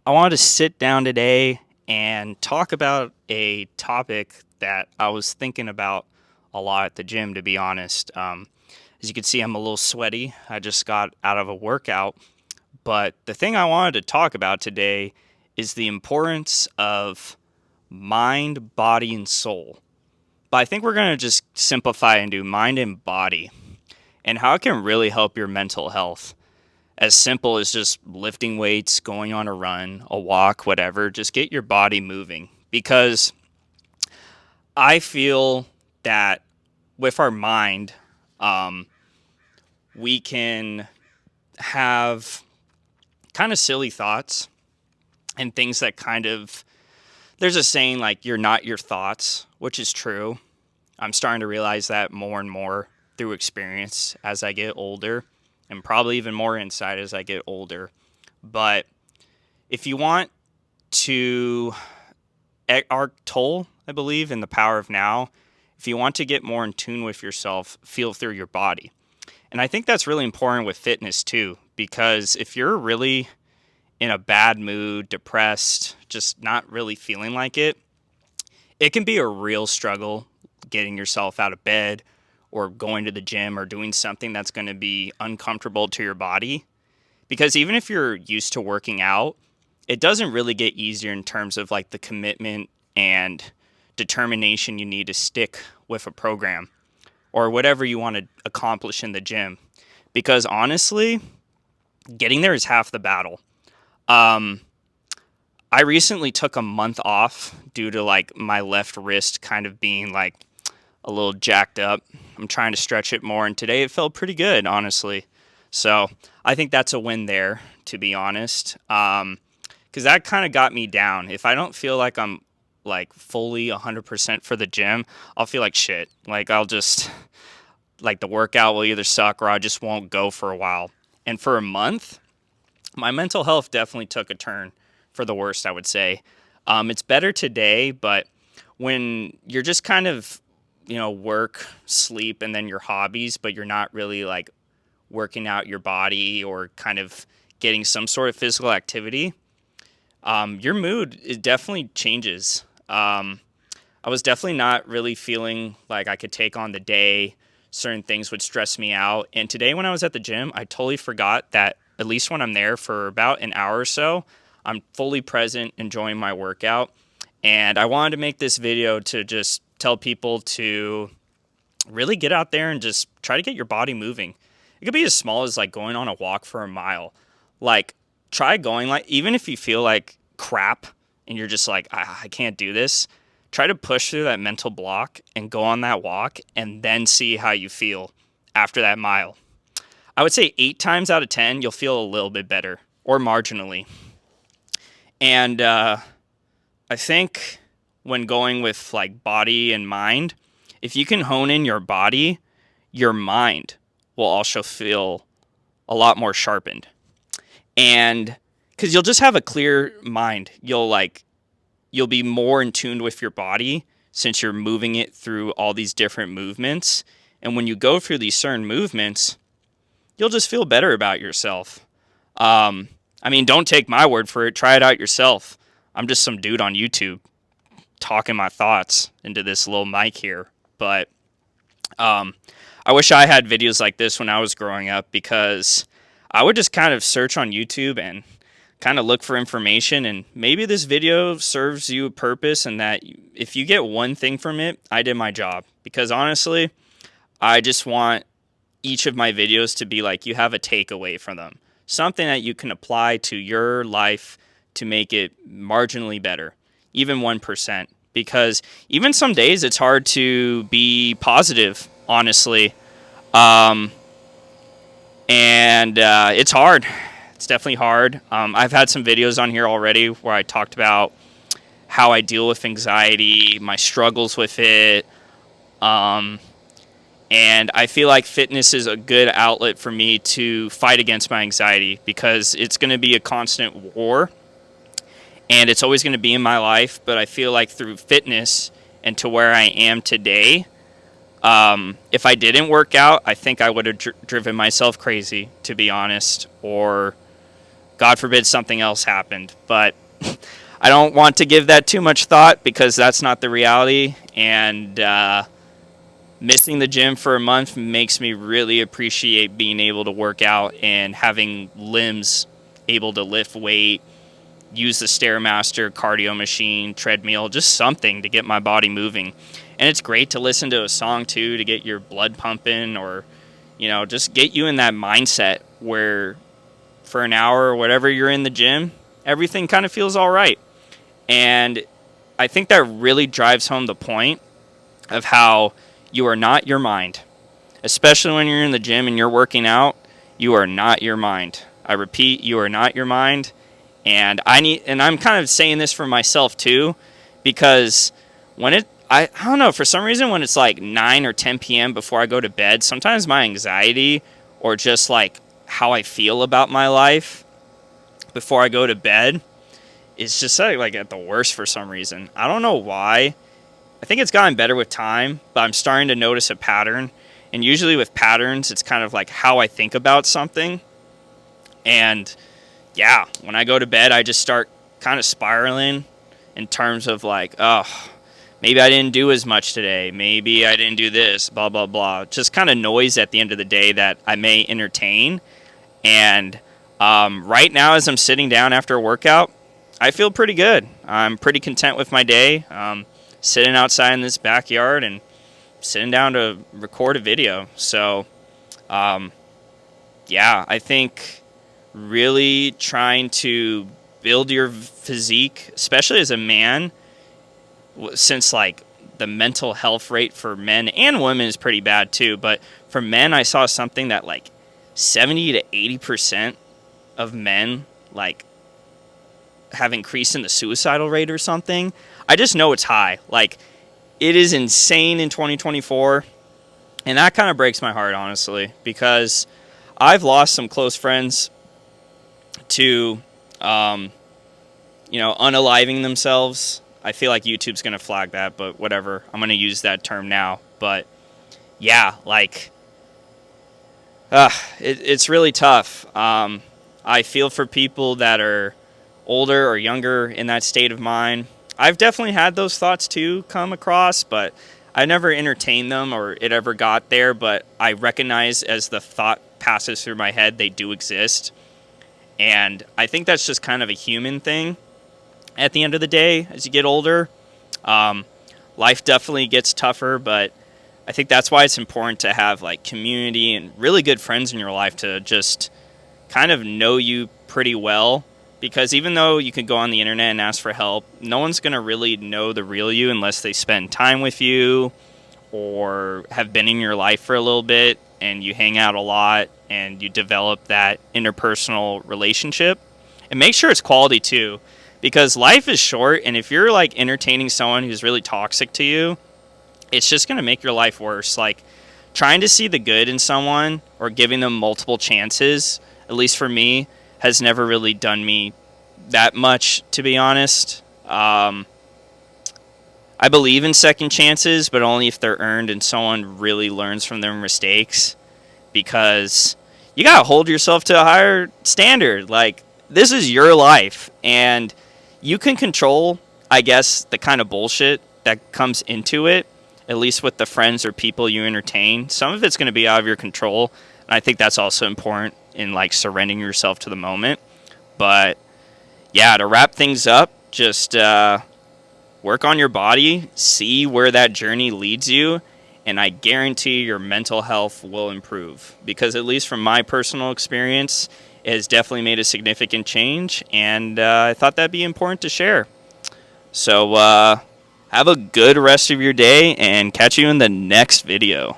I wanted to sit down today and talk about a topic that I was thinking about a lot at the gym, to be honest. As you can see, I'm a little sweaty. I just got out of a workout. But the thing I wanted to talk about today is the importance of mind, body, and soul. But I think we're going to just simplify and do mind and body and how it can really help your mental health, as simple as just lifting weights, going on a run, a walk, whatever. Just get your body moving. Because I feel that with our mind, um, we can have kind of silly thoughts and things that kind of, there's a saying like, you're not your thoughts, which is true. I'm starting to realize that more and more through experience as I get older, and probably even more insight as I get older. But if you want to, Eckhart Tolle, I believe, in The Power of Now, if you want to get more in tune with yourself, feel through your body. And I think that's really important with fitness too, because if you're really in a bad mood, depressed, just not really feeling like it can be a real struggle getting yourself out of bed or going to the gym or doing something that's going to be uncomfortable to your body. Because even if you're used to working out, it doesn't really get easier in terms of like the commitment and determination you need to stick with a program or whatever you want to accomplish in the gym. Because honestly, getting there is half the battle. Um, I recently took a month off due to like my left wrist kind of being like a little jacked up. I'm trying to stretch it more, and today it felt pretty good, honestly. So I think that's a win there, to be honest. Because that kind of got me down. If I don't feel like I'm like fully 100% for the gym, I'll feel like shit. Like I'll just like the workout will either suck or I just won't go for a while. And for a month, my mental health definitely took a turn for the worst, I would say. It's better today, but when you're just kind of, work, sleep, and then your hobbies, but you're not really like working out your body or kind of getting some sort of physical activity, your mood it definitely changes. I was definitely not really feeling like I could take on the day. Certain things would stress me out. And today, when I was at the gym, I totally forgot that at least when I'm there for about an hour or so, I'm fully present, enjoying my workout. And I wanted to make this video to just tell people to really get out there and just try to get your body moving. It could be as small as like going on a walk for a mile. Like, try going, like, even if you feel like crap and you're just like, I can't do this, try to push through that mental block and go on that walk and then see how you feel after that mile. I would say 8 times out of 10, you'll feel a little bit better or marginally. And I think when going with like body and mind, if you can hone in your body, your mind will also feel a lot more sharpened. And because you'll just have a clear mind, you'll be more in tune with your body since you're moving it through all these different movements. And when you go through these certain movements, you'll just feel better about yourself. I mean, don't take my word for it. Try it out yourself. I'm just some dude on YouTube talking my thoughts into this little mic here. But um, I wish I had videos like this when I was growing up, because I would just kind of search on YouTube and kind of look for information, and maybe this video serves you a purpose, and that if you get one thing from it, I did my job. Because honestly, I just want each of my videos to be like you have a takeaway from them, something that you can apply to your life to make it marginally better, even 1%. Because even some days it's hard to be positive, honestly. Um, and It's hard. It's definitely hard. I've had some videos on here already where I talked about how I deal with anxiety, my struggles with it. Um, and I feel like fitness is a good outlet for me to fight against my anxiety, because it's going to be a constant war and it's always going to be in my life. But I feel like through fitness and to where I am today, if I didn't work out, I think I would have driven myself crazy, to be honest, or God forbid something else happened. But I don't want to give that too much thought because that's not the reality. And missing the gym for a month makes me really appreciate being able to work out and having limbs able to lift weight, use the Stairmaster, cardio machine, treadmill, just something to get my body moving. And it's great to listen to a song too to get your blood pumping, or just get you in that mindset where for an hour or whatever you're in the gym, everything kind of feels all right. And I think that really drives home the point of how you are not your mind. Especially when you're in the gym and you're working out, you are not your mind. I repeat, you are not your mind. And I'm kind of saying this for myself too, because I don't know, for some reason when it's like 9 or 10 p.m. before I go to bed, sometimes my anxiety or just like how I feel about my life before I go to bed is just like at the worst for some reason. I don't know why. I think it's gotten better with time, but I'm starting to notice a pattern. And usually with patterns, it's kind of like how I think about something. And yeah, when I go to bed, I just start kind of spiraling in terms of like, oh, maybe I didn't do as much today. Maybe I didn't do this, blah, blah, blah. Just kind of noise at the end of the day that I may entertain. And right now, as I'm sitting down after a workout, I feel pretty good. I'm pretty content with my day. Sitting outside in this backyard and sitting down to record a video. So, yeah, I think really trying to build your physique, especially as a man, since like the mental health rate for men and women is pretty bad too. But for men, I saw something that like 70 to 80% of men like have increased in the suicidal rate or something. I just know it's high. Like, it is insane in 2024. And that kind of breaks my heart, honestly, because I've lost some close friends to, unaliving themselves. I feel like YouTube's going to flag that, but whatever. I'm going to use that term now. But yeah, like, it's really tough. I feel for people that are older or younger in that state of mind. I've definitely had those thoughts too come across, but I never entertained them or it ever got there. But I recognize as the thought passes through my head, they do exist. And I think that's just kind of a human thing. At the end of the day, as you get older, life definitely gets tougher, but I think that's why it's important to have like community and really good friends in your life to just kind of know you pretty well. Because even though you can go on the internet and ask for help, no one's going to really know the real you unless they spend time with you or have been in your life for a little bit and you hang out a lot and you develop that interpersonal relationship. And make sure it's quality too, because life is short, and if you're like entertaining someone who's really toxic to you, it's just going to make your life worse. Like, trying to see the good in someone or giving them multiple chances, at least for me, has never really done me that much, to be honest. I believe in second chances, but only if they're earned and someone really learns from their mistakes, because you got to hold yourself to a higher standard. Like, this is your life, and you can control, I guess, the kind of bullshit that comes into it, at least with the friends or people you entertain. Some of it's going to be out of your control, and I think that's also important in like surrendering yourself to the moment. But yeah, to wrap things up, just work on your body, see where that journey leads you, and I guarantee your mental health will improve, because at least from my personal experience, it has definitely made a significant change, and I thought that'd be important to share. So have a good rest of your day, and catch you in the next video.